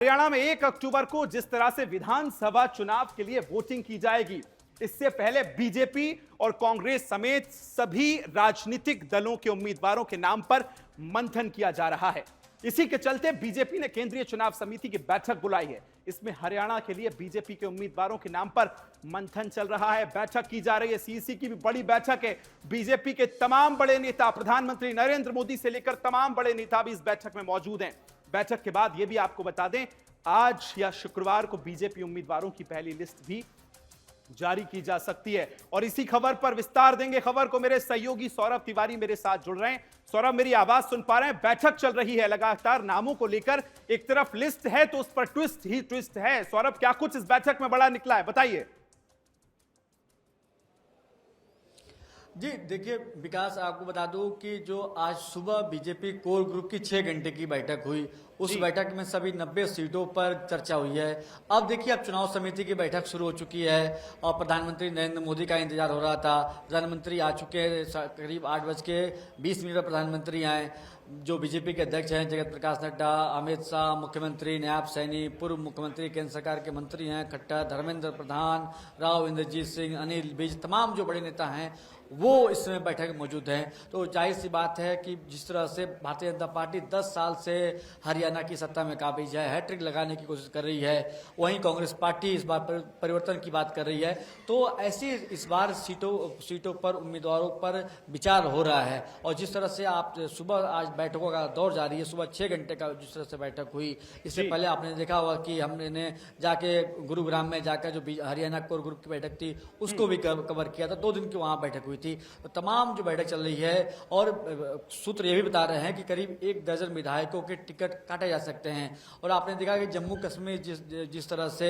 हरियाणा में 1 अक्टूबर को जिस तरह से विधानसभा चुनाव के लिए वोटिंग की जाएगी, इससे पहले बीजेपी और कांग्रेस समेत सभी राजनीतिक दलों के उम्मीदवारों के नाम पर मंथन किया जा रहा है। इसी के चलते बीजेपी ने केंद्रीय चुनाव समिति की बैठक बुलाई है। इसमें हरियाणा के लिए बीजेपी के उम्मीदवारों के नाम पर मंथन चल रहा है, बैठक की जा रही है। सीईसी की भी बड़ी बैठक है। बीजेपी के तमाम बड़े नेता, प्रधानमंत्री नरेंद्र मोदी से लेकर तमाम बड़े नेता भी इस बैठक में मौजूद हैं। बैठक के बाद यह भी आपको बता दें, आज या शुक्रवार को बीजेपी उम्मीदवारों की पहली लिस्ट भी जारी की जा सकती है। और इसी खबर पर विस्तार देंगे खबर को मेरे सहयोगी सौरभ तिवारी मेरे साथ जुड़ रहे हैं। सौरभ, मेरी आवाज सुन पा रहे हैं? बैठक चल रही है लगातार नामों को लेकर, एक तरफ लिस्ट है तो उस पर ट्विस्ट ही ट्विस्ट है। सौरभ, क्या कुछ इस बैठक में बड़ा निकला है, बताइए। जी देखिए विकास, आपको बता दूं कि जो आज सुबह बीजेपी कोर ग्रुप की 6 घंटे की बैठक हुई, उस बैठक में सभी 90 सीटों पर चर्चा हुई है। अब देखिए, अब चुनाव समिति की बैठक शुरू हो चुकी है और प्रधानमंत्री नरेंद्र मोदी का इंतजार हो रहा था। प्रधानमंत्री आ चुके हैं, करीब 8:20 पर प्रधानमंत्री आए। जो बीजेपी के अध्यक्ष हैं जगत प्रकाश नड्डा, अमित शाह, मुख्यमंत्री नायब सैनी, पूर्व मुख्यमंत्री केंद्र सरकार के मंत्री हैं खट्टर, धर्मेंद्र प्रधान, राव इंद्रजीत सिंह, अनिल विज, तमाम जो बड़े नेता हैं वो इस समय बैठक में मौजूद हैं। तो जाहिर सी बात है कि जिस तरह से भारतीय जनता पार्टी 10 साल से हरियाणा की सत्ता में काबिज है, हैट्रिक लगाने की कोशिश कर रही है, वहीं कांग्रेस पार्टी इस बार परिवर्तन की बात कर रही है। तो ऐसी इस बार सीटों पर उम्मीदवारों पर विचार हो रहा है। और जिस तरह से आप सुबह आज बैठकों का दौर जारी है, सुबह 6 घंटे का जिस तरह से बैठक हुई, इससे पहले आपने देखा होगा कि हमने जाके गुरुग्राम में जाकर जो हरियाणा कोर ग्रुप की बैठक थी उसको भी कवर किया था। 2 दिन की वहां बैठक हुई थी। तो तमाम जो बैठक चल रही है और सूत्र ये भी बता रहे हैं कि करीब 1 दर्जन विधायकों के टिकट काटे जा सकते हैं। और आपने देखा कि जम्मू कश्मीर जिस तरह से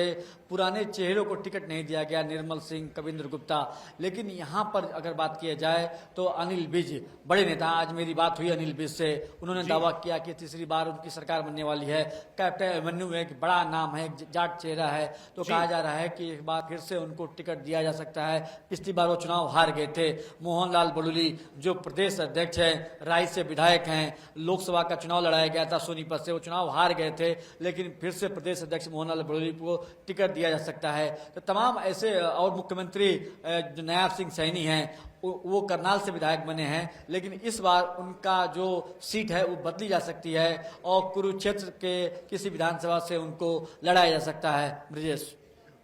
पुराने चेहरों को टिकट नहीं दिया गया, निर्मल सिंह, कविंद्र गुप्ता, लेकिन यहाँ पर अगर बात किया जाए तो अनिल विज बड़े नेता, आज मेरी बात हुई अनिल विज से, उन्होंने दावा किया कि तीसरी बार उनकी सरकार बनने वाली है। कैप्टन अभिमन्यु एक बड़ा नाम है, जाट चेहरा है, तो कहा जा रहा है कि एक बार फिर से उनको टिकट दिया जा सकता है। पिछली बार वो चुनाव हार गए थे। मोहनलाल बड़ूली जो प्रदेश अध्यक्ष हैं, राय से विधायक हैं, लोकसभा का चुनाव लड़ाया गया था सोनीपत से, वो चुनाव हार गए थे, लेकिन फिर से प्रदेश अध्यक्ष मोहनलाल बड़ूली को टिकट दिया जा सकता है। तो तमाम ऐसे, और मुख्यमंत्री जो नायब सिंह सैनी हैं वो करनाल से विधायक बने हैं, लेकिन इस बार उनका जो सीट है वो बदली जा सकती है और कुरुक्षेत्र के किसी विधानसभा से उनको लड़ाया जा सकता है। ब्रिजेश,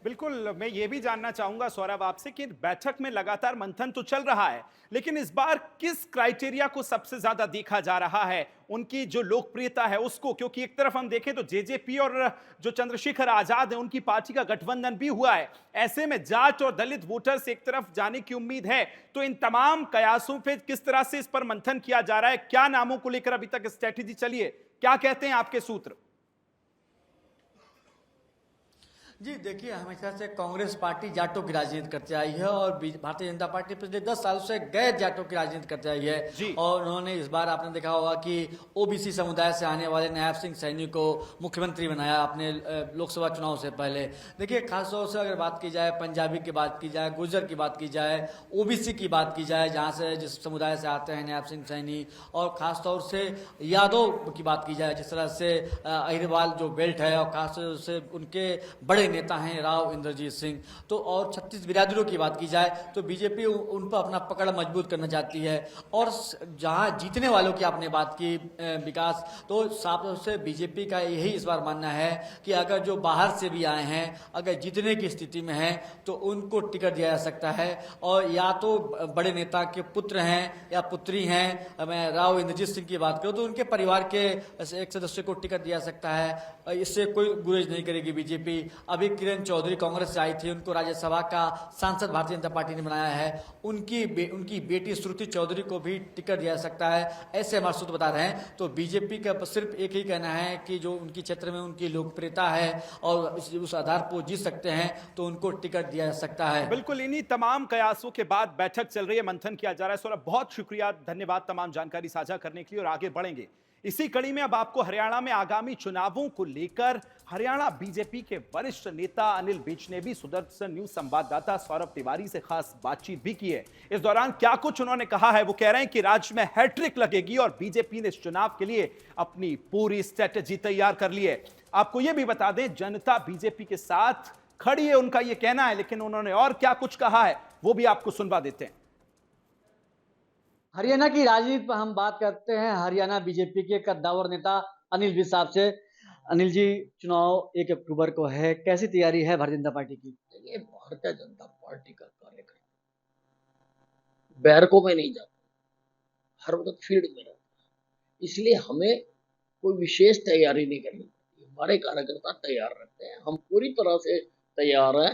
बिल्कुल, मैं ये भी जानना चाहूंगा सौरभ आपसे कि बैठक में लगातार मंथन तो चल रहा है, लेकिन इस बार किस क्राइटेरिया को सबसे ज्यादा देखा जा रहा है, उनकी जो लोकप्रियता है उसको? क्योंकि एक तरफ हम देखें तो जेजेपी और जो चंद्रशेखर आजाद है उनकी पार्टी का गठबंधन भी हुआ है। ऐसे में जाट और दलित वोटर्स एक तरफ जाने की उम्मीद है। तो इन तमाम कयासों पे किस तरह से इस पर मंथन किया जा रहा है? क्या नामों को लेकर अभी तक स्ट्रेटेजी चली है? क्या कहते हैं आपके सूत्र? जी देखिए, हमेशा से कांग्रेस पार्टी जाटों की राजनीति करते आई है और भारतीय जनता पार्टी पिछले 10 सालों से गैर जाटों की राजनीति करते आई है। और उन्होंने इस बार आपने देखा होगा कि ओबीसी समुदाय से आने वाले नायब सिंह सैनी को मुख्यमंत्री बनाया अपने लोकसभा चुनाव से पहले। देखिए, खासतौर से अगर बात की जाए, पंजाबी की बात की जाए, गुर्जर की बात की जाए, ओबीसी की बात की जाए, जहाँ से जिस समुदाय से आते हैं नायब सिंह सैनी, और खासतौर से यादव की बात की जाए, जिस तरह से अहिरवाल जो बेल्ट है, और खासतौर से उनके बड़े नेता हैं राव इंद्रजीत सिंह, तो और 36 बिरादरों की बात की जाए तो बीजेपी उन पर अपना पकड़ मजबूत करना चाहती है। और जहां जीतने वालों की आपने बात की विकास, तो साफ तौर से बीजेपी का यही इस बार मानना है कि अगर जो बाहर से भी आए हैं, अगर जीतने की स्थिति में हैं तो उनको टिकट दिया जा सकता है। और या तो बड़े नेता के पुत्र हैं या पुत्री हैं, मैं राव इंद्रजीत सिंह की बात करूं तो उनके परिवार के एक सदस्य को टिकट दिया सकता है। इससे कोई गुरेज नहीं करेगी बीजेपी। अभी किरण चौधरी कांग्रेस से आई थी, उनको राज्यसभा का सांसद भारतीय जनता पार्टी ने बनाया है। उनकी बेटी श्रुति चौधरी को भी टिकट दिया जा सकता है, ऐसे हमारे सूत्र बता रहे हैं। तो बीजेपी का सिर्फ एक ही कहना है कि जो उनकी क्षेत्र में उनकी लोकप्रियता है और उस आधार पर जीत सकते हैं तो उनको टिकट दिया जा सकता है। बिल्कुल, इन्हीं तमाम कयासों के बाद बैठक चल रही है, मंथन किया जा रहा है। सौरभ, बहुत शुक्रिया, धन्यवाद तमाम जानकारी साझा करने के लिए, और आगे बढ़ेंगे। इसी कड़ी में अब आपको हरियाणा में आगामी चुनावों को लेकर हरियाणा बीजेपी के वरिष्ठ नेता अनिल विज ने भी सुदर्शन न्यूज संवाददाता सौरभ तिवारी से खास बातचीत भी की है। इस दौरान क्या कुछ उन्होंने कहा है, वो कह रहे हैं कि राज्य में हैट्रिक लगेगी और बीजेपी ने इस चुनाव के लिए अपनी पूरी स्ट्रेटेजी तैयार कर ली है। आपको यह भी बता दें, जनता बीजेपी के साथ खड़ी है, उनका यह कहना है, लेकिन उन्होंने और क्या कुछ कहा है वो भी आपको सुनवा देते हैं। हरियाणा की राजनीति पर हम बात करते हैं हरियाणा बीजेपी के कद्दावर नेता अनिल विज साहब से। अनिल जी, चुनाव 1 अक्टूबर को है, कैसी तैयारी है भारतीय जनता पार्टी की? ये भारतीय जनता पार्टी का कार्यक्रम बैरकों में नहीं जाता, हर वक्त फील्ड में रहता है, इसलिए हमें कोई विशेष तैयारी नहीं करनी पड़ती। हमारे कार्यकर्ता तैयार रहते हैं, हम पूरी तरह से तैयार हैं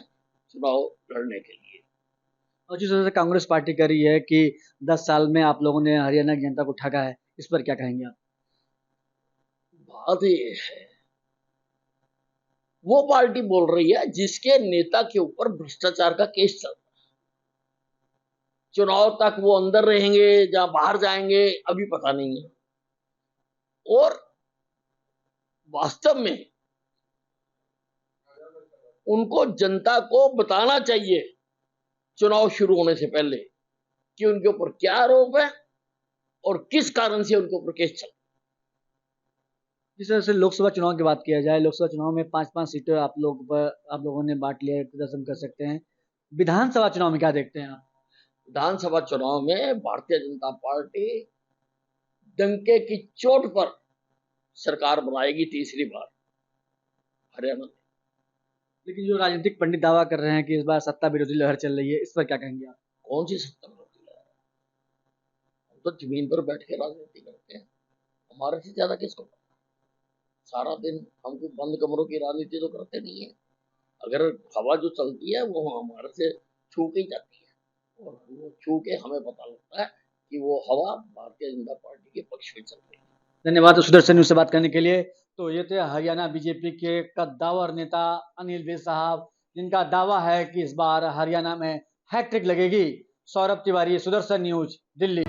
चुनाव लड़ने के लिए। और जिस तरह से कांग्रेस पार्टी कर रही है कि 10 साल में आप लोगों ने हरियाणा की जनता को ठगा है, इस पर क्या कहेंगे आप? बात ये है, वो पार्टी बोल रही है जिसके नेता के ऊपर भ्रष्टाचार का केस चल रहा है। चुनाव तक वो अंदर रहेंगे या बाहर जाएंगे अभी पता नहीं है, और वास्तव में उनको जनता को बताना चाहिए चुनाव शुरू होने से पहले कि उनके ऊपर क्या आरोप है और किस कारण से उनके ऊपर केस चल। जिस तरह से लोकसभा चुनाव की बात किया जाए, लोकसभा चुनाव में 5-5 सीटें आप लोगों ने बांट लिया है, प्रदर्शन कर सकते हैं। विधानसभा चुनाव में क्या देखते हैं आप? विधानसभा चुनाव में भारतीय जनता पार्टी डंके की चोट पर सरकार बनाएगी तीसरी बार हरियाणा में। लेकिन जो राजनीतिक पंडित दावा कर रहे हैं कि इस बार सत्ता विरोधी लहर चल रही है, इस पर क्या कहेंगे आप? कौन सी सत्ता विरोधी लहर है? हम तो जमीन पर बैठ के राजनीति करते हैं, हमारे से ज्यादा किसको पता? सारा दिन हम कोई बंद कमरों की राजनीति तो करते नहीं है। अगर हवा जो चलती है वो हमारे से छू के जाती है, और वो छू के हमें पता लगता है कि वो हवा भारतीय जनता पार्टी के पक्ष में चल रही है। धन्यवाद सुदर्शन न्यूज से बात करने के लिए। तो ये थे हरियाणा बीजेपी के कद्दावर नेता अनिल विज साहब, जिनका दावा है कि इस बार हरियाणा में हैट्रिक लगेगी। सौरभ तिवारी, सुदर्शन न्यूज, दिल्ली।